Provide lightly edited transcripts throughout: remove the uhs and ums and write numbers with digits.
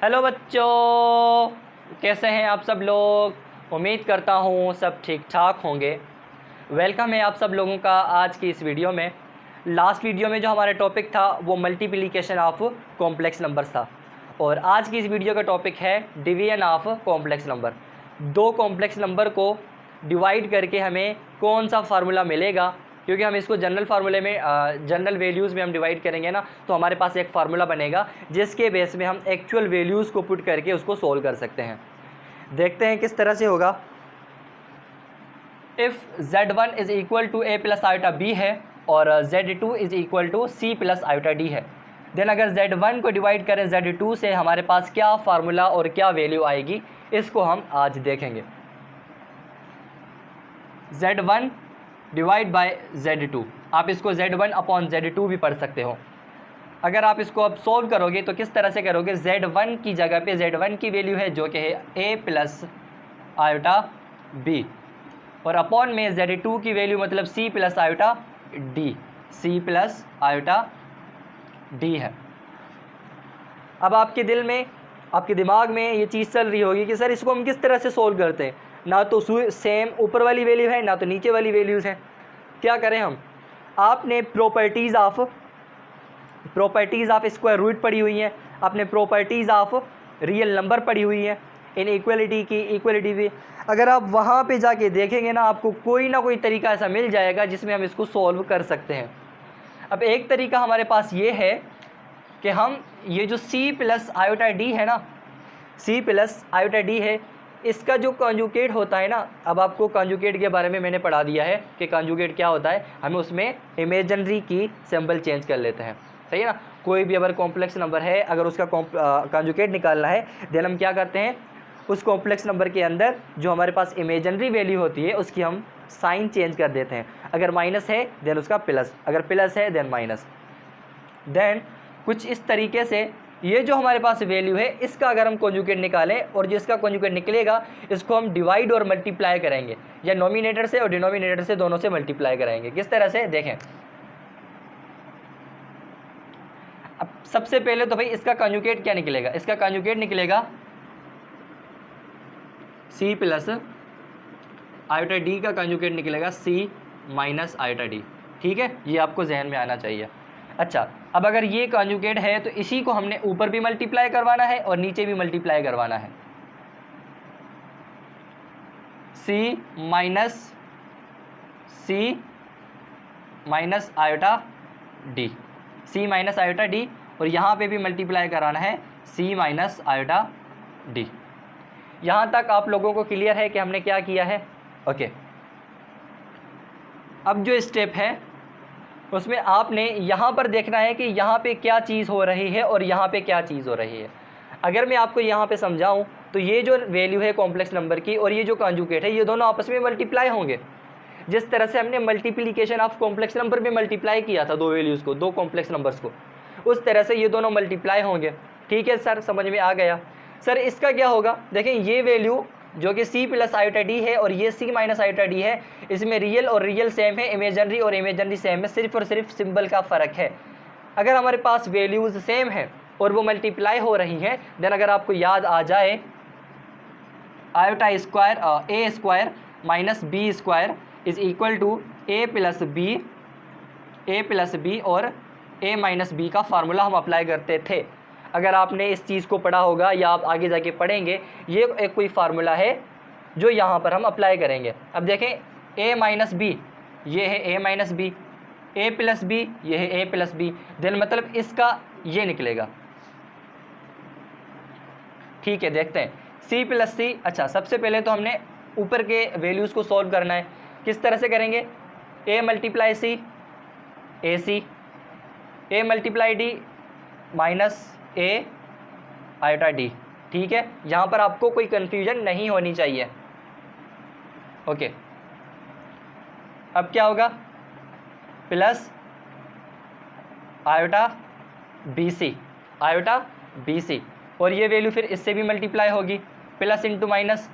Hello बच्चों, कैसे हैं आप सब लोग। उम्मीद करता हूँ सब ठीक ठाक होंगे। वेलकम है आप सब लोगों का आज की इस वीडियो में। लास्ट वीडियो में जो हमारा टॉपिक था वो मल्टीप्लिकेशन ऑफ कॉम्प्लेक्स नंबर्स था और आज की इस वीडियो का टॉपिक है डिवीजन ऑफ कॉम्प्लेक्स नंबर। दो कॉम्प्लेक्स नंबर को डिवाइड करके हमें कौन सा फार्मूला मिलेगा, क्योंकि हम इसको जनरल फार्मूले में जनरल वैल्यूज़ में हम डिवाइड करेंगे ना, तो हमारे पास एक फार्मूला बनेगा जिसके बेस में हम एक्चुअल वैल्यूज़ को पुट करके उसको सोल्व कर सकते हैं। देखते हैं किस तरह से होगा। If Z1 is equal to A plus iota B है और Z2 is equal to C plus iota D है, देन अगर Z1 को डिवाइड करें Z2 से हमारे पास क्या फार्मूला और क्या वैल्यू आएगी, इसको हम आज देखेंगे। Z1 डिवाइड बाय Z2, आप इसको Z1 अपॉन Z2 भी पढ़ सकते हो। अगर आप इसको अब सॉल्व करोगे तो किस तरह से करोगे, Z1 की जगह पे Z1 की वैल्यू है जो कि है A प्लस आयोटा B और अपॉन में Z2 की वैल्यू मतलब C plus iota D, C plus iota D है। अब आपके दिल में, आपके दिमाग में ये चीज़ चल रही होगी कि सर इसको हम किस तरह से सोल्व करते हैं, ना तो सेम ऊपर वाली वैल्यू है ना तो नीचे वाली वैल्यूज़ हैं, क्या करें हम। आपने प्रॉपर्टीज़ ऑफ स्क्वायर रूट पढ़ी हुई हैं, आपने प्रॉपर्टीज़ ऑफ रियल नंबर पढ़ी हुई हैं, इन इक्वलिटी की इक्वलिटी भी। अगर आप वहाँ पे जाके देखेंगे ना, आपको कोई ना कोई तरीका ऐसा मिल जाएगा जिसमें हम इसको सॉल्व कर सकते हैं। अब एक तरीका हमारे पास ये है कि हम ये जो C प्लस आयोटा D है ना, C प्लस आयोटा D है, इसका जो कॉन्जुगेट होता है ना, अब आपको कॉन्जुगेट के बारे में मैंने पढ़ा दिया है कि कॉन्जुगेट क्या होता है। हमें उसमें इमेजिनरी की सिंबल चेंज कर लेते हैं, सही है ना। कोई भी अगर कॉम्प्लेक्स नंबर है, अगर उसका कॉन्जुगेट निकालना है, देन हम क्या करते हैं, उस कॉम्प्लेक्स नंबर के अंदर जो हमारे पास इमेजिनरी वैल्यू होती है उसकी हम साइन चेंज कर देते हैं। अगर माइनस है देन उसका प्लस, अगर प्लस है देन माइनस। देन कुछ इस तरीके से ये जो हमारे पास वैल्यू है इसका अगर हम कॉन्जुगेट निकालें और जो इसका कॉन्जुगेट निकलेगा इसको हम डिवाइड और मल्टीप्लाई करेंगे, या नोमिनेटर से और डिनोमिनेटर से दोनों से मल्टीप्लाई करेंगे। किस तरह से देखें। अब सबसे पहले तो भाई इसका कॉन्जुगेट क्या निकलेगा, इसका कॉन्जुगेट निकलेगा C प्लस आयोटा D का कॉन्जुगेट निकलेगा C माइनस आयोटा D, ठीक है, ये आपको जहन में आना चाहिए। अच्छा, अब अगर ये कॉन्जुगेट है तो इसी को हमने ऊपर भी मल्टीप्लाई करवाना है और नीचे भी मल्टीप्लाई करवाना है। C minus iota D, C minus iota D, और यहाँ पे भी मल्टीप्लाई कराना है C माइनस आयोटा D। यहाँ तक आप लोगों को क्लियर है कि हमने क्या किया है। ओके, अब जो स्टेप है उसमें आपने यहाँ पर देखना है कि यहाँ पे क्या चीज़ हो रही है और यहाँ पे क्या चीज़ हो रही है। अगर मैं आपको यहाँ पे समझाऊँ तो ये जो वैल्यू है कॉम्प्लेक्स नंबर की और ये जो कॉन्जुगेट है, ये दोनों आपस में मल्टीप्लाई होंगे। जिस तरह से हमने मल्टीप्लिकेशन ऑफ कॉम्प्लेक्स नंबर में मल्टीप्लाई किया था दो वैल्यूज़ को, दो कॉम्प्लेक्स नंबर्स को, उस तरह से ये दोनों मल्टीप्लाई होंगे। ठीक है सर, समझ में आ गया। सर इसका क्या होगा, देखें ये वैल्यू जो कि C प्लस आयोटा D है और ये C माइनस आयोटा D है, इसमें रियल और रियल सेम है, इमेजनरी और इमेजनरी सेम है, सिर्फ और सिर्फ सिंबल का फ़र्क है। अगर हमारे पास वैल्यूज़ सेम है और वो मल्टीप्लाई हो रही हैं, देन अगर आपको याद आ जाए iota square A square minus B square is equal to A plus B और A माइनस B का फार्मूला हम अप्लाई करते थे। अगर आपने इस चीज़ को पढ़ा होगा या आप आगे जाके पढ़ेंगे, ये एक कोई फार्मूला है जो यहाँ पर हम अप्लाई करेंगे। अब देखें A माइनस B, ये है A minus B, A plus B, ये है A प्लस B, देन मतलब इसका ये निकलेगा। ठीक है, देखते हैं C प्लस C। अच्छा, सबसे पहले तो हमने ऊपर के वैल्यूज़ को सॉल्व करना है। किस तरह से करेंगे, A multiply C AC, A multiply D minus A iota D। ठीक है, यहाँ पर आपको कोई कन्फ्यूजन नहीं होनी चाहिए। ओके, अब क्या होगा, प्लस आयोटा BC, और ये वैल्यू फिर इससे भी मल्टीप्लाई होगी, प्लस इंटू माइनस,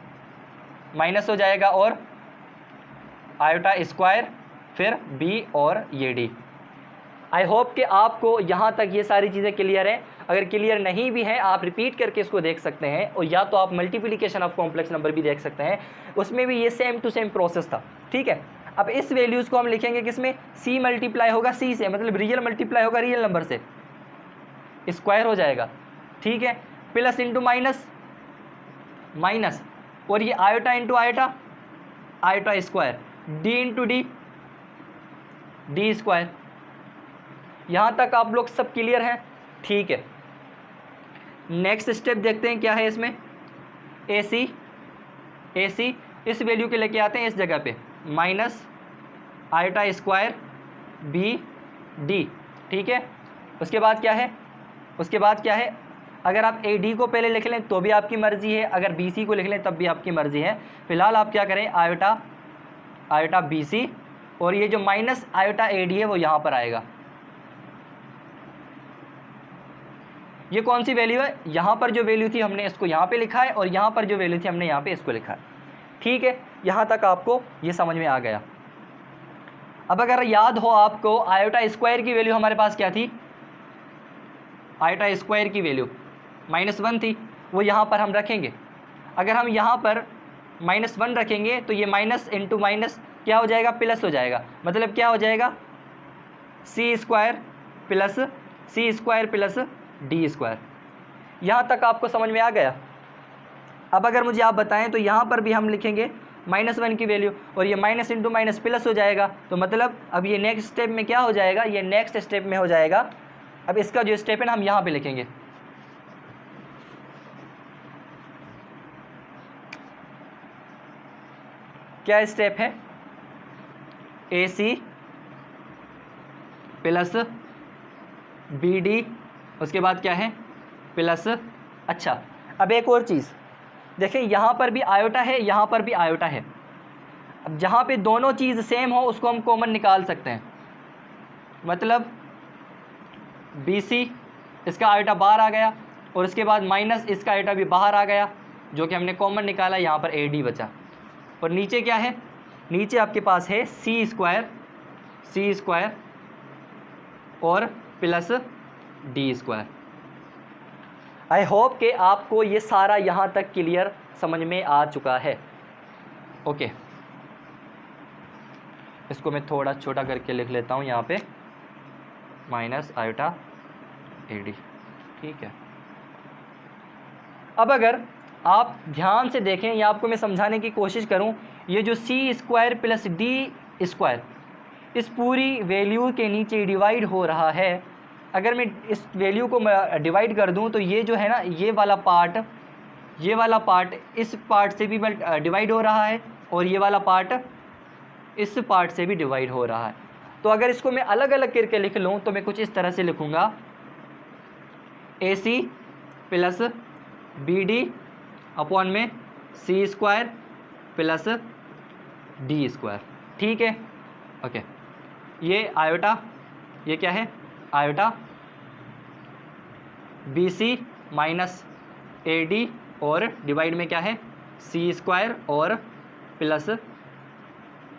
माइनस हो जाएगा और आयोटा स्क्वायर फिर B और ये D। आई होप कि आपको यहाँ तक ये सारी चीज़ें क्लियर हैं। अगर क्लियर नहीं भी हैं आप रिपीट करके इसको देख सकते हैं, और या तो आप मल्टीप्लिकेशन ऑफ कॉम्प्लेक्स नंबर भी देख सकते हैं, उसमें भी ये सेम टू सेम प्रोसेस था। ठीक है, अब इस वैल्यूज़ को हम लिखेंगे किसमें, सी मल्टीप्लाई होगा सी से, मतलब रियल मल्टीप्लाई होगा रियल नंबर से, स्क्वायर हो जाएगा। ठीक है, प्लस इंटू माइनस माइनस, और ये iota into iota, iota square, D into D, D square. यहाँ तक आप लोग सब क्लियर हैं? ठीक है, नेक्स्ट स्टेप देखते हैं क्या है इसमें। ए सी इस वैल्यू के लेके आते हैं इस जगह पे, minus iota square B D. ठीक है, उसके बाद क्या है, उसके बाद क्या है, अगर आप ए डी को पहले लिख लें तो भी आपकी मर्ज़ी है, अगर बी सी को लिख लें तब भी आपकी मर्ज़ी है। फिलहाल आप क्या करें, आयोटा आयोटा बी सी, और ये जो माइनस आयोटा ए डी है वो यहाँ पर आएगा। ये कौन सी वैल्यू है, यहाँ पर जो वैल्यू थी हमने इसको यहाँ पे लिखा है, और यहाँ पर जो वैल्यू थी हमने यहाँ पे इसको लिखा है। ठीक है, यहाँ तक आपको ये समझ में आ गया। अब अगर याद हो आपको, आयोटा स्क्वायर की वैल्यू हमारे पास क्या थी, आयोटा स्क्वायर की वैल्यू -1 थी, वो यहाँ पर हम रखेंगे। अगर हम यहाँ पर -1 रखेंगे तो ये माइनस इंटू माइनस क्या हो जाएगा, प्लस हो जाएगा। मतलब क्या हो जाएगा, सी स्क्वायर प्लस डी स्क्वायर। यहाँ तक आपको समझ में आ गया। अब अगर मुझे आप बताएं तो यहाँ पर भी हम लिखेंगे -1 की वैल्यू, और ये माइनस इंटू माइनस प्लस हो जाएगा। तो मतलब अब ये नेक्स्ट स्टेप में क्या हो जाएगा, ये नेक्स्ट स्टेप में हो जाएगा। अब इसका जो स्टेप है ना हम यहाँ पे लिखेंगे, क्या स्टेप है, ए सी प्लस बी डी, उसके बाद क्या है प्लस। अच्छा, अब एक और चीज़ देखें, यहाँ पर भी आयोटा है, यहाँ पर भी आयोटा है। अब जहाँ पे दोनों चीज़ सेम हो उसको हम कॉमन निकाल सकते हैं। मतलब बी सी, इसका आयोटा बाहर आ गया, और उसके बाद माइनस इसका आयोटा भी बाहर आ गया, जो कि हमने कॉमन निकाला, यहाँ पर ए डी बचा। और नीचे क्या है, नीचे आपके पास है सी स्क्वायर और plus D square. I hope कि आपको ये सारा यहाँ तक क्लियर समझ में आ चुका है। ओके, इसको मैं थोड़ा छोटा करके लिख लेता हूँ यहाँ पे, माइनस आयोटा ए डी। ठीक है, अब अगर आप ध्यान से देखें, या आपको मैं समझाने की कोशिश करूं, ये जो सी स्क्वायर प्लस डी स्क्वायर इस पूरी वैल्यू के नीचे डिवाइड हो रहा है। अगर मैं इस वैल्यू को डिवाइड कर दूं तो ये जो है ना, ये वाला पार्ट इस पार्ट से भी डिवाइड हो रहा है, और ये वाला पार्ट इस पार्ट से भी डिवाइड हो रहा है। तो अगर इसको मैं अलग अलग करके लिख लूँ तो मैं कुछ इस तरह से लिखूँगा, A C plus B D upon में C square plus D square. ठीक है, ओके, ये आयोटा, ये क्या है, iota B C minus A D, और डिवाइड में क्या है, सी स्क्वायर और प्लस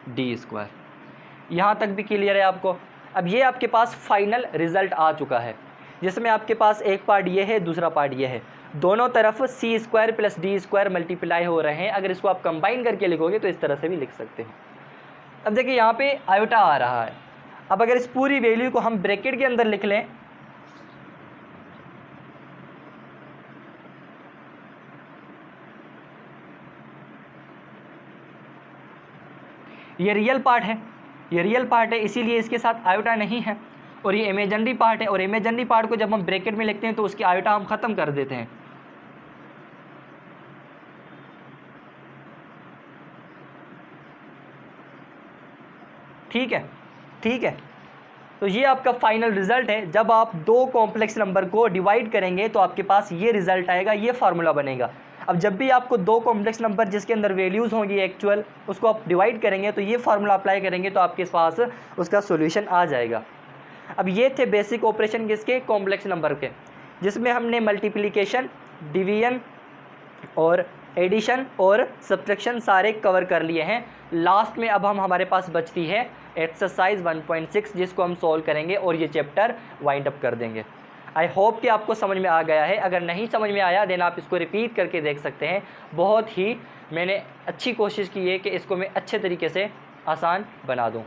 डी स्क्वायर। यहाँ तक भी क्लियर है आपको। अब ये आपके पास फाइनल रिज़ल्ट आ चुका है, जिसमें आपके पास एक पार्ट ये है, दूसरा पार्ट ये है। दोनों तरफ C square plus D square multiply हो रहे हैं। अगर इसको आप कंबाइन करके लिखोगे तो इस तरह से भी लिख सकते हैं। अब देखिए यहाँ पे आयोटा आ रहा है। अब अगर इस पूरी वैल्यू को हम ब्रैकेट के अंदर लिख लें, ये रियल पार्ट है, ये रियल पार्ट है, इसीलिए इसके साथ आयोटा नहीं है, और ये इमेजिनरी पार्ट है। और इमेजिनरी पार्ट को जब हम ब्रैकेट में लिखते हैं तो उसकी आयोटा हम ख़त्म कर देते हैं। ठीक है, ठीक है, तो ये आपका फाइनल रिज़ल्ट है। जब आप दो कॉम्प्लेक्स नंबर को डिवाइड करेंगे तो आपके पास ये रिज़ल्ट आएगा, ये फार्मूला बनेगा। अब जब भी आपको दो कॉम्प्लेक्स नंबर जिसके अंदर वैल्यूज़ होंगी एक्चुअल, उसको आप डिवाइड करेंगे तो ये फार्मूला अप्लाई करेंगे तो आपके पास उसका सॉल्यूशन आ जाएगा। अब ये थे बेसिक ऑपरेशन किसके, कॉम्प्लेक्स नंबर के, जिसमें हमने मल्टीप्लिकेशन, डिवीजन और एडिशन और सब्ट्रैक्शन सारे कवर कर लिए हैं। लास्ट में अब हमारे पास बचती है एक्सरसाइज 1.6 जिसको हम सॉल्व करेंगे और ये चैप्टर वाइंड अप कर देंगे। आई होप कि आपको समझ में आ गया है। अगर नहीं समझ में आया देन आप इसको रिपीट करके देख सकते हैं। बहुत ही मैंने अच्छी कोशिश की है कि इसको मैं अच्छे तरीके से आसान बना दूं।